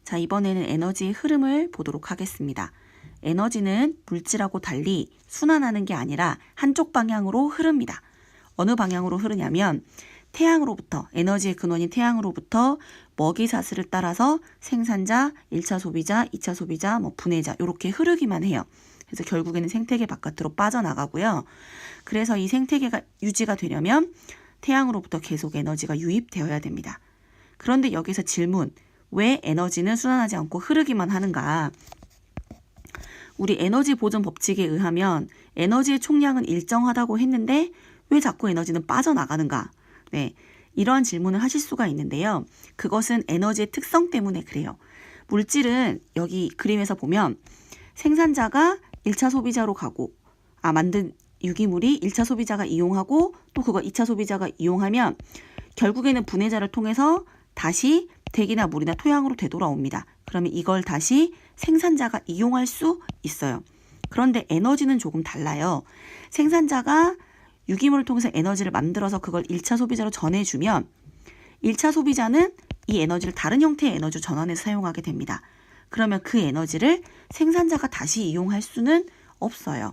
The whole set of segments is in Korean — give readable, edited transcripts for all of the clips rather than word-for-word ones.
자, 이번에는 에너지의 흐름을 보도록 하겠습니다. 에너지는 물질하고 달리 순환하는 게 아니라 한쪽 방향으로 흐릅니다. 어느 방향으로 흐르냐면 태양으로부터, 에너지의 근원인 태양으로부터 먹이사슬을 따라서 생산자, 1차 소비자, 2차 소비자, 분해자 이렇게 흐르기만 해요. 그래서 결국에는 생태계 바깥으로 빠져나가고요. 그래서 이 생태계가 유지가 되려면 태양으로부터 계속 에너지가 유입되어야 됩니다. 그런데 여기서 질문, 왜 에너지는 순환하지 않고 흐르기만 하는가? 우리 에너지 보존 법칙에 의하면 에너지의 총량은 일정하다고 했는데 왜 자꾸 에너지는 빠져나가는가? 네, 이러한 질문을 하실 수가 있는데요. 그것은 에너지의 특성 때문에 그래요. 물질은 여기 그림에서 보면 생산자가 1차 소비자로 가고 만든 유기물이 1차 소비자가 이용하고 또 그거 2차 소비자가 이용하면 결국에는 분해자를 통해서 다시 대기나 물이나 토양으로 되돌아옵니다. 그러면 이걸 다시 생산자가 이용할 수 있어요. 그런데 에너지는 조금 달라요. 생산자가 유기물을 통해서 에너지를 만들어서 그걸 1차 소비자로 전해주면 1차 소비자는 이 에너지를 다른 형태의 에너지로 전환해서 사용하게 됩니다. 그러면 그 에너지를 생산자가 다시 이용할 수는 없어요.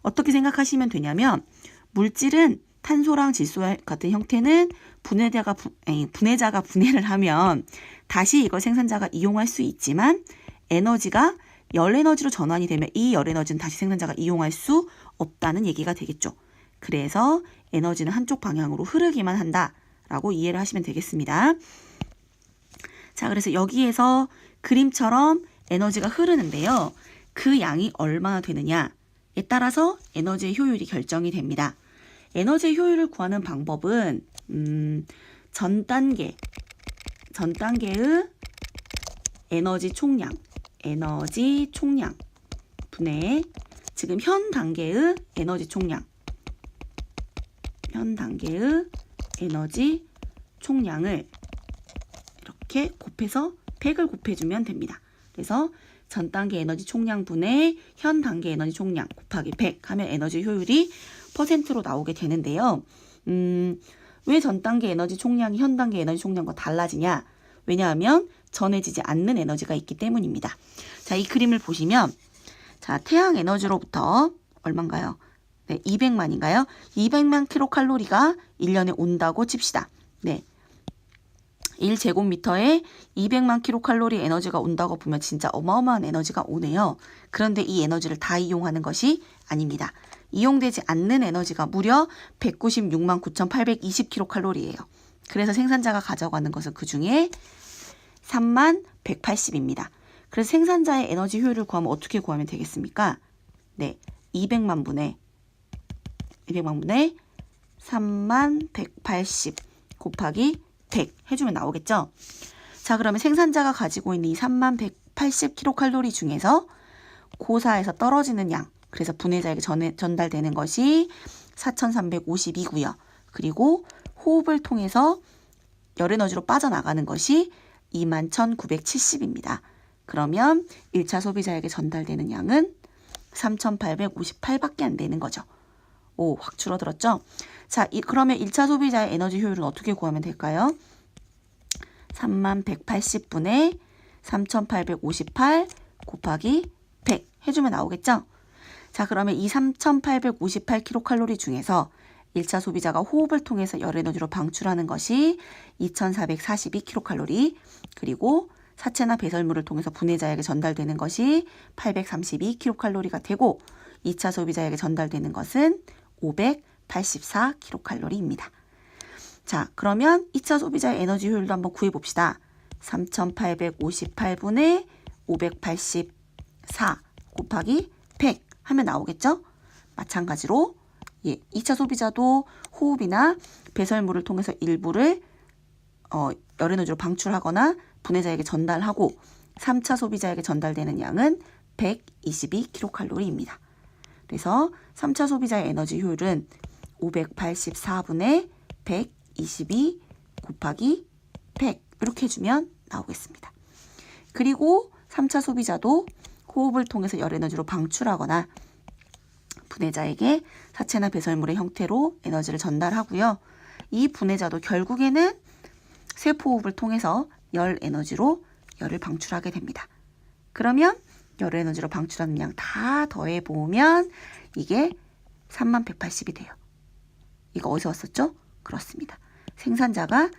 어떻게 생각하시면 되냐면 물질은 탄소랑 질소 같은 형태는 분해자가 분해를 하면 다시 이걸 생산자가 이용할 수 있지만 에너지가 열 에너지로 전환이 되면 이 열 에너지는 다시 생산자가 이용할 수 없다는 얘기가 되겠죠. 그래서 에너지는 한쪽 방향으로 흐르기만 한다라고 이해를 하시면 되겠습니다. 자, 그래서 여기에서 그림처럼 에너지가 흐르는데요. 그 양이 얼마나 되느냐에 따라서 에너지의 효율이 결정이 됩니다. 에너지의 효율을 구하는 방법은 전 단계의 에너지 총량 분의 지금 현 단계의 에너지 총량을 이렇게 곱해서 100을 곱해주면 됩니다. 그래서 전 단계 에너지 총량 분의 현 단계 에너지 총량 곱하기 100 하면 에너지 효율이 퍼센트로 나오게 되는데요. 왜 전 단계 에너지 총량이 현 단계 에너지 총량과 달라지냐? 왜냐하면 전해지지 않는 에너지가 있기 때문입니다. 자, 이 그림을 보시면 자, 태양 에너지로부터 얼마인가요? 네, 200만인가요? 200만 킬로칼로리가 1년에 온다고 칩시다. 네. 1제곱미터에 200만 킬로칼로리 에너지가 온다고 보면 진짜 어마어마한 에너지가 오네요. 그런데 이 에너지를 다 이용하는 것이 아닙니다. 이용되지 않는 에너지가 무려 196만 9,820 킬로칼로리예요. 그래서 생산자가 가져가는 것은 그 중에 3만 180입니다. 그래서 생산자의 에너지 효율을 구하면 어떻게 구하면 되겠습니까? 네, 200만 분의 3만 180 곱하기 100 해주면 나오겠죠? 자, 그러면 생산자가 가지고 있는 이 3만 180 킬로칼로리 중에서 고사에서 떨어지는 양, 그래서 분해자에게 전달되는 것이 4,352고요. 그리고 호흡을 통해서 열에너지로 빠져나가는 것이 21,970입니다. 그러면 1차 소비자에게 전달되는 양은 3,858밖에 안 되는 거죠. 오, 확 줄어들었죠? 자, 그러면 1차 소비자의 에너지 효율은 어떻게 구하면 될까요? 3만 180분의 3,858 곱하기 100 해주면 나오겠죠? 자, 그러면 이 3,858 킬로칼로리 중에서 1차 소비자가 호흡을 통해서 열에너지로 방출하는 것이 2,442 킬로칼로리, 그리고 사체나 배설물을 통해서 분해자에게 전달되는 것이 832 킬로칼로리가 되고 2차 소비자에게 전달되는 것은 584 킬로칼로리입니다. 자, 그러면 2차 소비자의 에너지 효율도 한번 구해봅시다. 3,858분의 584 곱하기 100 하면 나오겠죠? 마찬가지로 2차 소비자도 호흡이나 배설물을 통해서 일부를 열에너지로 방출하거나 분해자에게 전달하고 3차 소비자에게 전달되는 양은 122 킬로칼로리입니다. 그래서 3차 소비자의 에너지 효율은 584분의 122 곱하기 100 이렇게 해주면 나오겠습니다. 그리고 3차 소비자도 호흡을 통해서 열에너지로 방출하거나 분해자에게 사체나 배설물의 형태로 에너지를 전달하고요. 이 분해자도 결국에는 세포호흡을 통해서 열 에너지로 열을 방출하게 됩니다. 그러면 열 에너지로 방출하는 양 다 더해보면 이게 3180이 돼요. 이거 어디서 왔었죠? 그렇습니다. 생산자가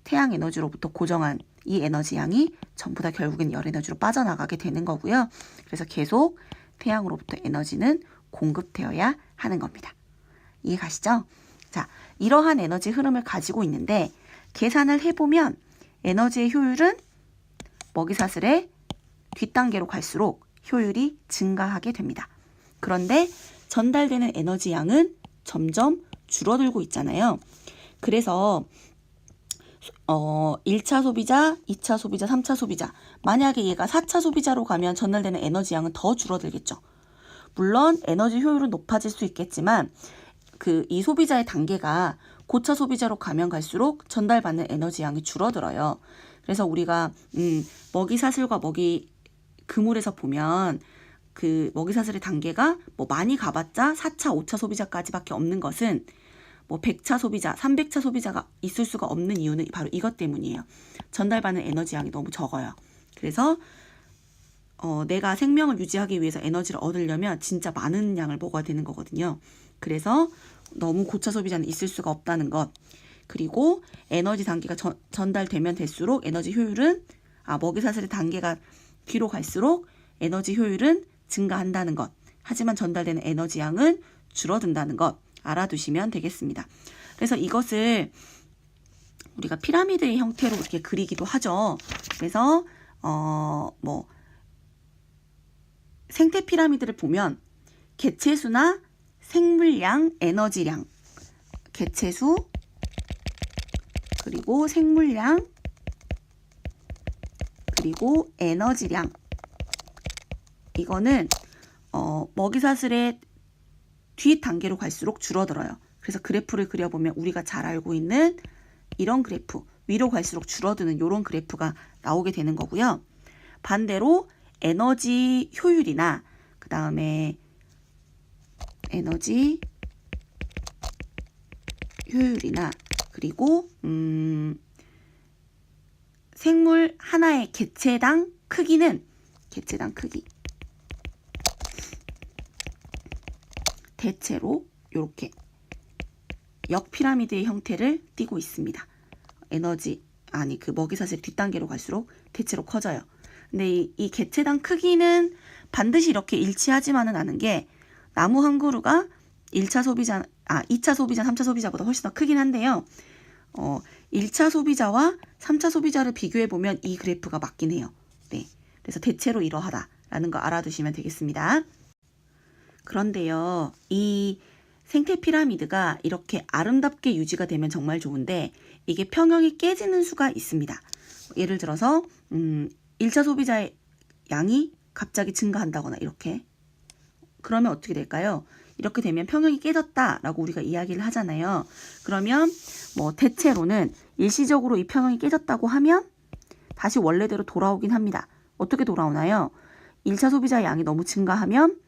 태양 에너지로부터 고정한 이 에너지 양이 전부 다 결국엔 열 에너지로 빠져나가게 되는 거고요. 그래서 계속 태양으로부터 에너지는 공급되어야 하는 겁니다. 이해 가시죠? 자, 이러한 에너지 흐름을 가지고 있는데 계산을 해보면 에너지의 효율은 먹이사슬의 뒷단계로 갈수록 효율이 증가하게 됩니다. 그런데 전달되는 에너지 양은 점점 줄어들고 있잖아요. 그래서 1차 소비자, 2차 소비자, 3차 소비자, 만약에 얘가 4차 소비자로 가면 전달되는 에너지 양은 더 줄어들겠죠. 물론 에너지 효율은 높아질 수 있겠지만 이 소비자의 단계가 고차 소비자로 가면 갈수록 전달받는 에너지 양이 줄어들어요. 그래서 우리가 먹이사슬과 먹이 그물에서 보면 그 먹이사슬의 단계가 뭐 많이 가봤자 4차, 5차 소비자까지밖에 없는 것은 뭐 100차 소비자, 300차 소비자가 있을 수가 없는 이유는 바로 이것 때문이에요. 전달받는 에너지 양이 너무 적어요. 그래서 내가 생명을 유지하기 위해서 에너지를 얻으려면 진짜 많은 양을 먹어야 되는 거거든요. 그래서 너무 고차 소비자는 있을 수가 없다는 것. 그리고 에너지 단계가 전달되면 될수록 에너지 효율은 먹이사슬의 단계가 뒤로 갈수록 에너지 효율은 증가한다는 것. 하지만 전달되는 에너지 양은 줄어든다는 것 알아두시면 되겠습니다. 그래서 이것을 우리가 피라미드의 형태로 이렇게 그리기도 하죠. 그래서 생태 피라미드를 보면 개체수나 생물량, 에너지량, 개체수, 그리고 생물량, 그리고 에너지량. 이거는 먹이사슬의 뒷 단계로 갈수록 줄어들어요. 그래서 그래프를 그려보면 우리가 잘 알고 있는 이런 그래프, 위로 갈수록 줄어드는 이런 그래프가 나오게 되는 거고요. 반대로 에너지 효율이나 그 다음에 에너지 효율이나 그리고 생물 하나의 개체당 크기는 개체당 크기 대체로 이렇게 역피라미드의 형태를 띠고 있습니다. 그 먹이사슬 뒷단계로 갈수록 대체로 커져요. 근데 이 개체당 크기는 반드시 이렇게 일치하지만은 않은 게 나무 한 그루가 2차 소비자, 3차 소비자보다 훨씬 더 크긴 한데요. 1차 소비자와 3차 소비자를 비교해보면 이 그래프가 맞긴 해요. 네. 그래서 대체로 이러하다라는 거 알아두시면 되겠습니다. 그런데요, 이 생태 피라미드가 이렇게 아름답게 유지가 되면 정말 좋은데 이게 평형이 깨지는 수가 있습니다. 예를 들어서 1차 소비자의 양이 갑자기 증가한다거나 이렇게. 그러면 어떻게 될까요? 이렇게 되면 평형이 깨졌다라고 우리가 이야기를 하잖아요. 그러면 대체로는 일시적으로 이 평형이 깨졌다고 하면 다시 원래대로 돌아오긴 합니다. 어떻게 돌아오나요? 1차 소비자의 양이 너무 증가하면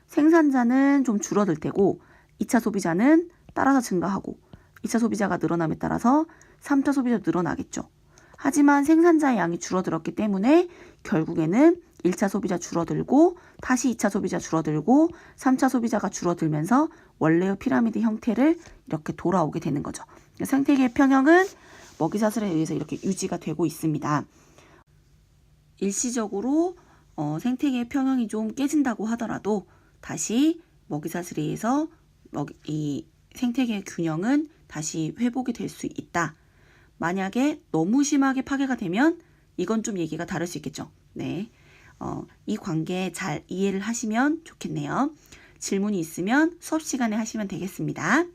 생산자는 좀 줄어들 테고 2차 소비자는 따라서 증가하고 2차 소비자가 늘어남에 따라서 3차 소비자 늘어나겠죠. 하지만 생산자의 양이 줄어들었기 때문에 결국에는 1차 소비자 줄어들고 다시 2차 소비자 줄어들고 3차 소비자가 줄어들면서 원래의 피라미드 형태를 이렇게 돌아오게 되는 거죠. 생태계의 평형은 먹이사슬에 의해서 이렇게 유지가 되고 있습니다. 일시적으로 생태계의 평형이 좀 깨진다고 하더라도 다시 먹이사슬에 의해서 이 생태계의 균형은 다시 회복이 될 수 있다. 만약에 너무 심하게 파괴가 되면 이건 좀 얘기가 다를 수 있겠죠. 네, 이 관계 잘 이해를 하시면 좋겠네요. 질문이 있으면 수업 시간에 하시면 되겠습니다.